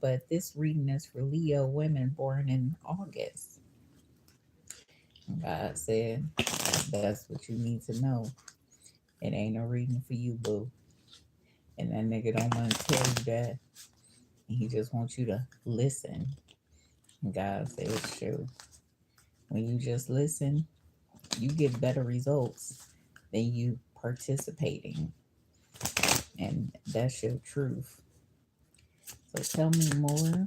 but this reading is for Leo women born in August. God said, that's what you need to know. It ain't a reading for you, boo. And that nigga don't want to tell you that. He just wants you to listen. And God said it's true. When you just listen, you get better results than you participating. And that's your truth. So tell me more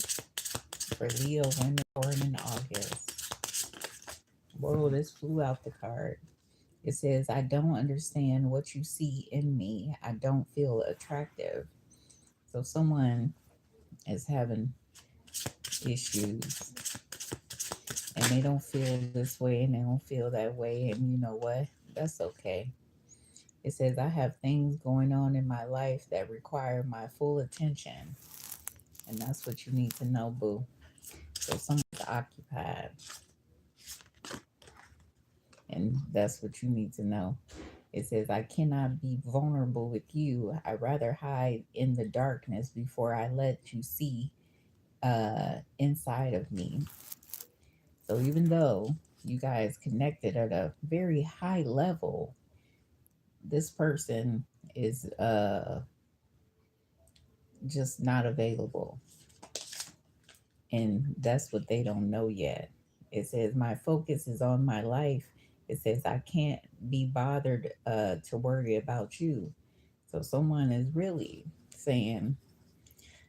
for Leo women born in August. Whoa, this flew out the card. It says, I don't understand what you see in me. I don't feel attractive. So someone is having issues and they don't feel this way and they don't feel that way. And you know what? That's okay. It says, I have things going on in my life that require my full attention. And that's what you need to know, boo. So someone's occupied. And that's what you need to know. It says, I cannot be vulnerable with you. I rather hide in the darkness before I let you see inside of me. So even though you guys connected at a very high level, this person is just not available. And that's what they don't know yet. It says, my focus is on my life. It says, I can't be bothered to worry about you. So someone is really saying,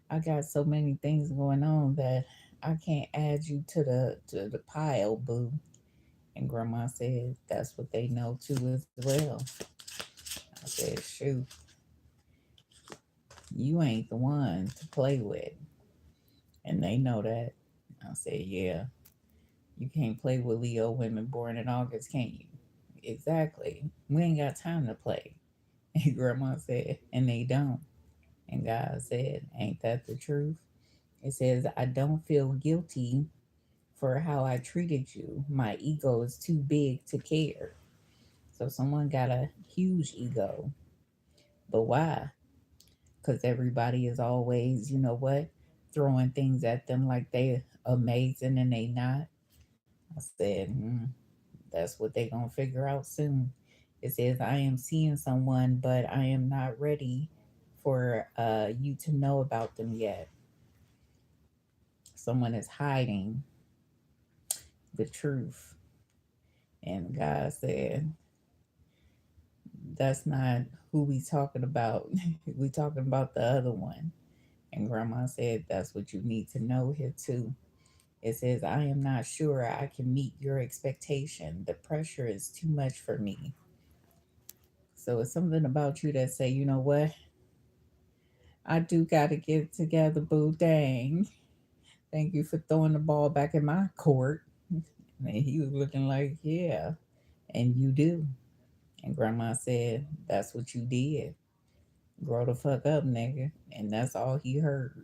I got so many things going on that I can't add you to the pile, boo. And grandma said that's what they know too as well. I said, shoot, you ain't the one to play with. And they know that. I said, yeah, you can't play with Leo women born in August, can't you? Exactly. We ain't got time to play. And grandma said, and they don't. And God said, ain't that the truth? It says, I don't feel guilty for how I treated you. My ego is too big to care. So someone got a huge ego. But why? Because everybody is always, you know what, throwing things at them like they amazing and they not. I said, that's what they gonna figure out soon. It says, I am seeing someone, but I am not ready for you to know about them yet. Someone is hiding the truth. And God said, that's not who we talking about. We talking about the other one. And grandma said, that's what you need to know here too. It says, I am not sure I can meet your expectation. The pressure is too much for me. So it's something about you that say, you know what? I do got to get it together, boo. Dang. Thank you for throwing the ball back in my court. And he was looking like, yeah. And you do. And grandma said, that's what you did. Grow the fuck up, nigga. And that's all he heard.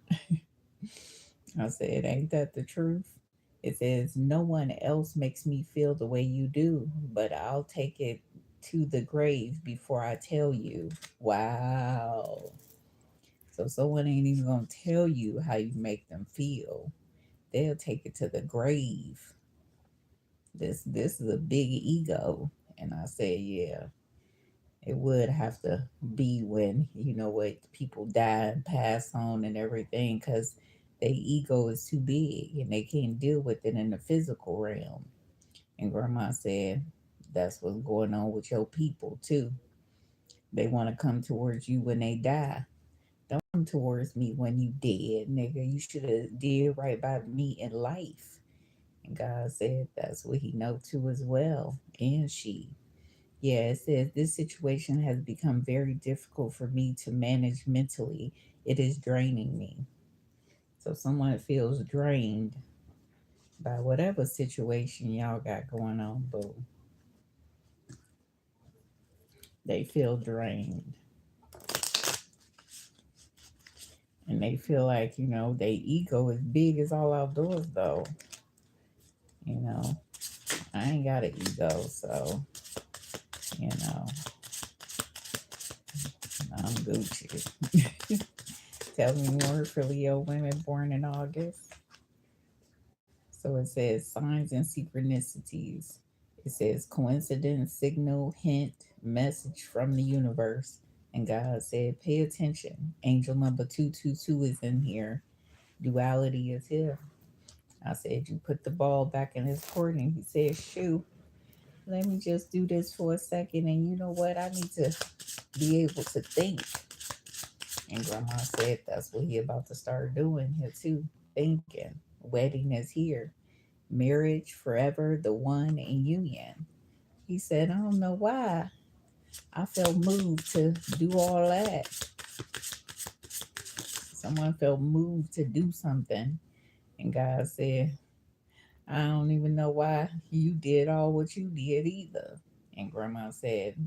I said, ain't that the truth? It says, no one else makes me feel the way you do, but I'll take it to the grave before I tell you. Wow. So someone ain't even going to tell you how you make them feel. They'll take it to the grave. This is a big ego. And I said, yeah, it would have to be when, you know what, people die and pass on and everything because their ego is too big and they can't deal with it in the physical realm. And grandma said, that's what's going on with your people too. They want to come towards you when they die. Don't come towards me when you dead, nigga. You should have did right by me in life. And God said that's what he know too as well. And she. Yeah, it says this situation has become very difficult for me to manage mentally. It is draining me. So someone feels drained by whatever situation y'all got going on, boo. They feel drained. And they feel like, you know, their ego is big as all outdoors though. You know, I ain't got an ego, so you know, I'm Gucci. Tell me more for Leo women born in August. So it says signs and synchronicities. It says coincidence, signal, hint, message from the universe. And God said, pay attention. Angel number 222 is in here. Duality is here. I said, you put the ball back in his court. And he said, shoot, let me just do this for a second. And you know what? I need to be able to think. And Grandma said that's what he about to start doing here too. Thinking. Wedding is here. Marriage forever, the one in union. He said, I don't know why. I felt moved to do all that. Someone felt moved to do something. And God said, I don't even know why you did all what you did either. And Grandma said,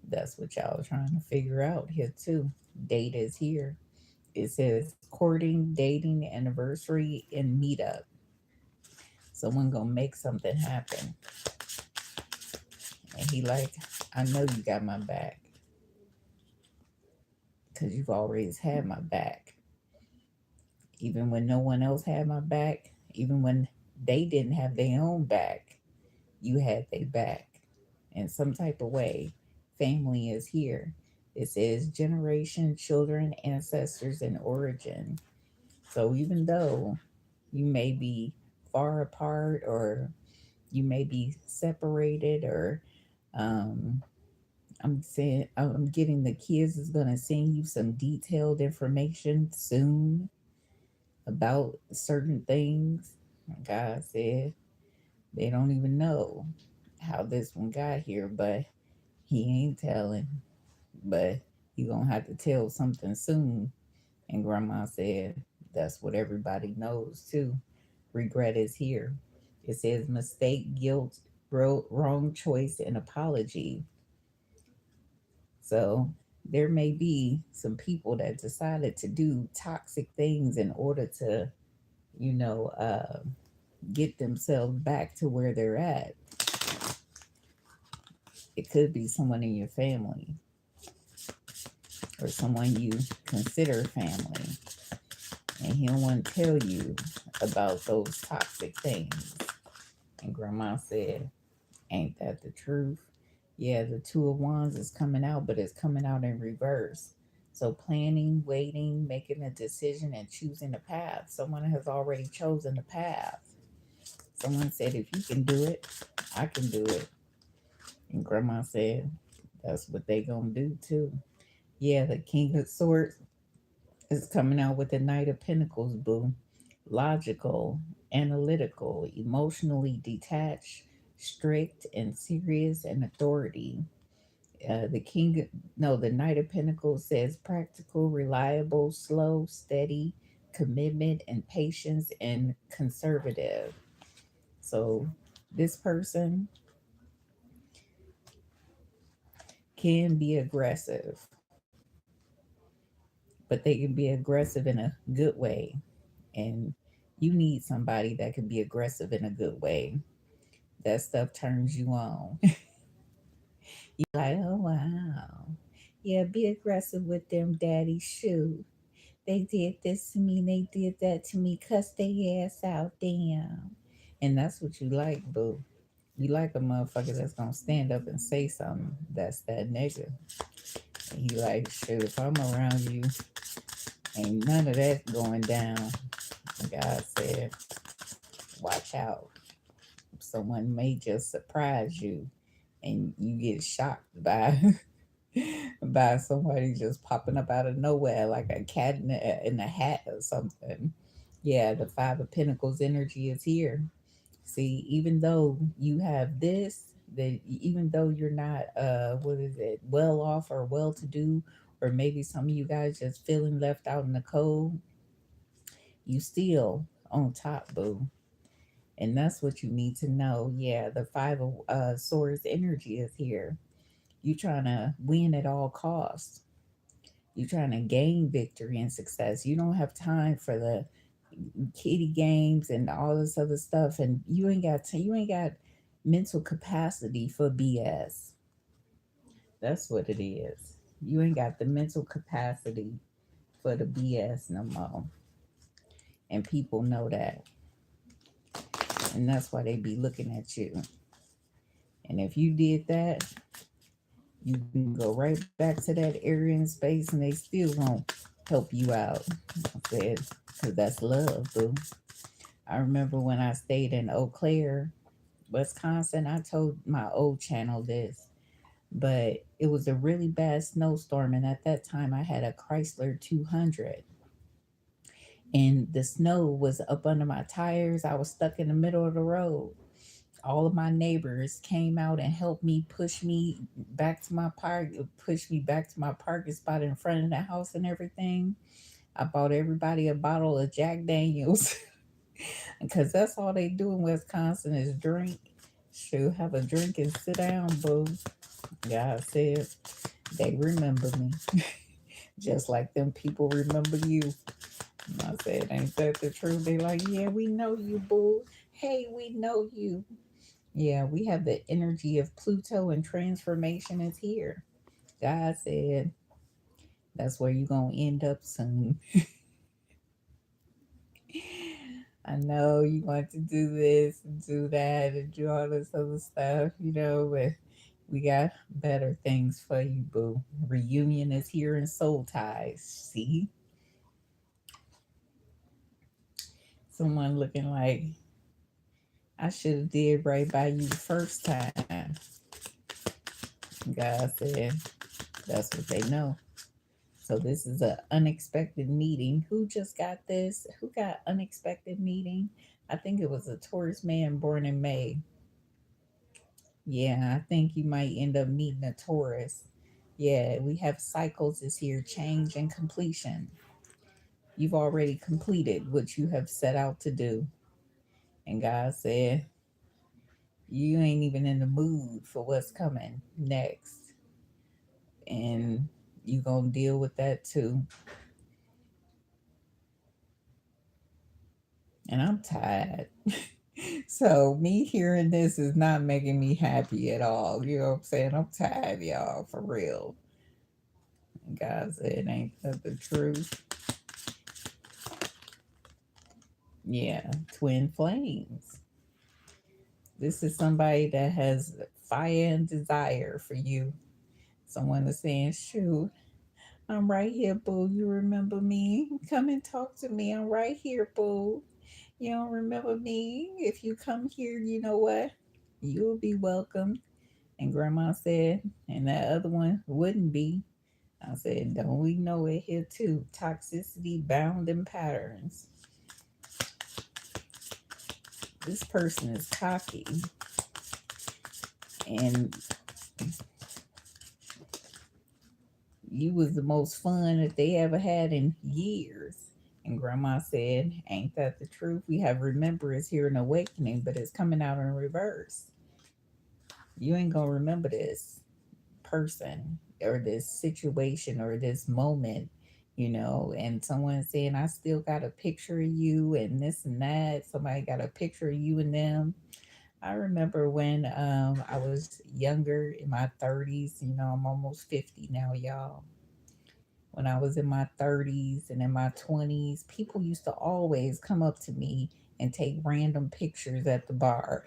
that's what y'all trying to figure out here too. Date is here. It says courting, dating, anniversary, and meetup. Someone gonna make something happen. And he like, I know you got my back. Because you've always had my back. Even when no one else had my back, even when they didn't have their own back, you had their back. In some type of way, family is here. It says generation, children, ancestors, and origin. So even though you may be far apart or you may be separated or um, I'm saying I'm getting the kids is gonna send you some detailed information soon about certain things. God said they don't even know how this one got here, but he ain't telling. But he gonna have to tell something soon. And Grandma said that's what everybody knows too. Regret is here. It says mistake, guilt, wrong choice, and apology. So there may be some people that decided to do toxic things in order to, you know, get themselves back to where they're at. It could be someone in your family or someone you consider family, and he don't want to tell you about those toxic things. And Grandma said, ain't that the truth? Yeah, the Two of Wands is coming out, but it's coming out in reverse. So planning, waiting, making a decision, and choosing a path. Someone has already chosen the path. Someone said, if you can do it, I can do it. And Grandma said, that's what they gonna do too. Yeah, the King of Swords is coming out with the Knight of Pentacles, boo. Logical, analytical, emotionally detached, strict and serious, and authority. The king, no, the Knight of Pentacles says practical, reliable, slow, steady, commitment and patience, and conservative. So this person can be aggressive, but they can be aggressive in a good way. And you need somebody that can be aggressive in a good way. That stuff turns you on. You like, oh wow. Yeah, be aggressive with them, daddy. Shoot. They did this to me, they did that to me, cuss their ass out, damn. And that's what you like, boo. You like a motherfucker that's gonna stand up and say something that's that nigga. And he like, shoot, if I'm around you, ain't none of that going down. God said, watch out. Someone may just surprise you and you get shocked by by somebody just popping up out of nowhere like a cat in a hat or something. Yeah, the Five of Pentacles energy is here. See, even though you have this, that even though you're not what is it, well off or well to do, or maybe some of you guys just feeling left out in the cold, you still on top, boo. And that's what you need to know. Yeah, the Five of Swords energy is here. You trying to win at all costs. You trying to gain victory and success. You don't have time for the kitty games and all this other stuff, and you ain't got mental capacity for BS. That's what it is. You ain't got the mental capacity for the BS no more. And people know that. And that's why they be looking at you. And if you did that, you can go right back to that area in space and they still won't help you out. I said, because that's love, boo. I remember when I stayed in Eau Claire, Wisconsin, I told my old channel this, but it was a really bad snowstorm. And at that time, I had a Chrysler 200. And the snow was up under my tires. I was stuck in the middle of the road. All of my neighbors came out and helped me push me back to my parking spot in front of the house and everything. I bought everybody a bottle of Jack Daniels because that's all they do in Wisconsin is drink. Shoot, have a drink and sit down, boo. God said they remember me just like them people remember you. And I said, ain't that the truth? They like, yeah, we know you, boo. Hey, we know you. Yeah, we have the energy of Pluto and transformation is here. God said that's where you're going to end up soon. I know you want to do this and do that and do all this other stuff, but we got better things for you, boo. Reunion is here in soul ties. See? Someone looking like I should have did right by you the first time. God said that's what they know. So this is an unexpected meeting. Who just got this? Who got unexpected meeting? I think it was a Taurus man born in May. Yeah, I think you might end up meeting a Taurus. Yeah, we have cycles this here, change and completion. You've already completed what you have set out to do. And God said, you ain't even in the mood for what's coming next. And you gonna deal with that too. And I'm tired. So me hearing this is not making me happy at all. You know what I'm saying? I'm tired, y'all, for real. God said, ain't that the truth? Yeah, twin flames. This is somebody that has fire and desire for you. Someone is saying, shoot, I'm right here, boo. You remember me? Come and talk to me. I'm right here, boo. You don't remember me? If you come here, you know what? You'll be welcome. And grandma said, and that other one wouldn't be. I said, don't we know it here too? Toxicity, bound in patterns. This person is cocky. And you was the most fun that they ever had in years. And grandma said, ain't that the truth? We have remembrance here in awakening, but it's coming out in reverse. You ain't gonna remember this person or this situation or this moment, and someone saying, I still got a picture of you and this and that. Somebody got a picture of you and them. I remember when I was younger in my 30s, I'm almost 50 now, y'all. When I was in my 30s and in my 20s, people used to always come up to me and take random pictures at the bar.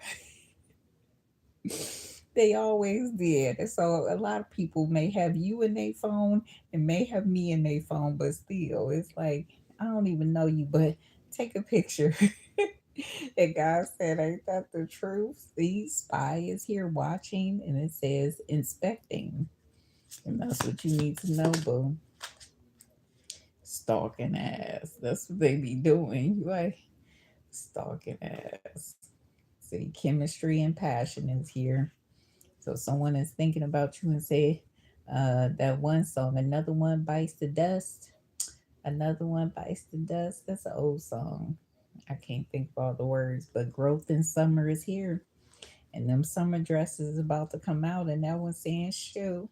They always did. And so a lot of people may have you in their phone and may have me in their phone, but still, it's like, I don't even know you, but take a picture. And God said, ain't that the truth? The spy is here watching, and it says inspecting. And that's what you need to know, boo. Stalking ass. That's what they be doing. You like stalking ass. See, chemistry and passion is here. So someone is thinking about you and say, that one song, another one bites the dust. Another one bites the dust. That's an old song. I can't think of all the words, but growth in summer is here. And them summer dresses is about to come out. And that one saying, shoot,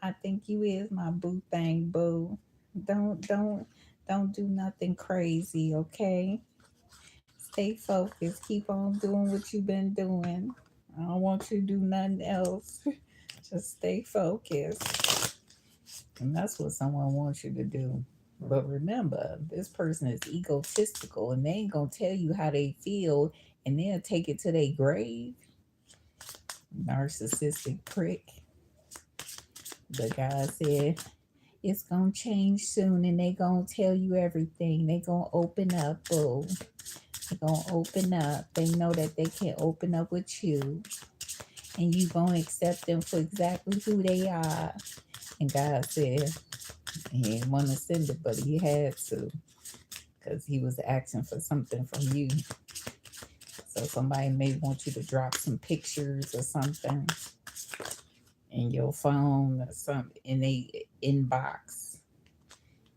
I think you is my boo thing, boo. Don't don't don't do nothing crazy, okay? Stay focused. Keep on doing what you've been doing. I don't want you to do nothing else. Just stay focused. And that's what someone wants you to do. But remember, this person is egotistical and they ain't gonna tell you how they feel and they'll take it to their grave. Narcissistic prick. But God said it's gonna change soon and they gonna tell you everything. They gonna open up, boo. They gonna open up. They know that they can open up with you. And you gonna accept them for exactly who they are. And God said he didn't want to send it, but he had to. Because he was asking for something from you. So somebody may want you to drop some pictures or something in your phone or something in a inbox.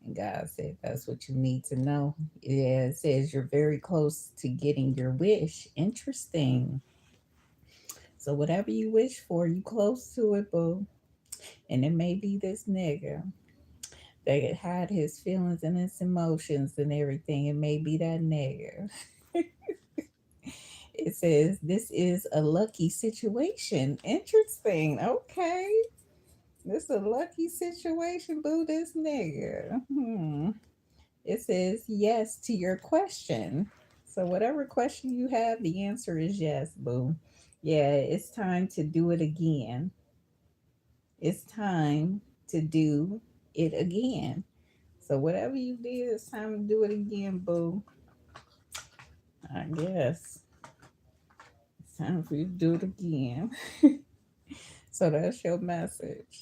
And God said that's what you need to know. Yeah, it says you're very close to getting your wish. Interesting. So whatever you wish for, you close to it, boo. And it may be this nigga that could hide his feelings and his emotions and everything. It may be that nigga. It says this is a lucky situation. Interesting. Okay. This is a lucky situation, boo. This nigga. It says yes to your question. So whatever question you have, the answer is yes, boo. Yeah, it's time to do it again. It's time to do it again. So whatever you did, it's time to do it again, boo. I guess it's time for you to do it again. So that's your message.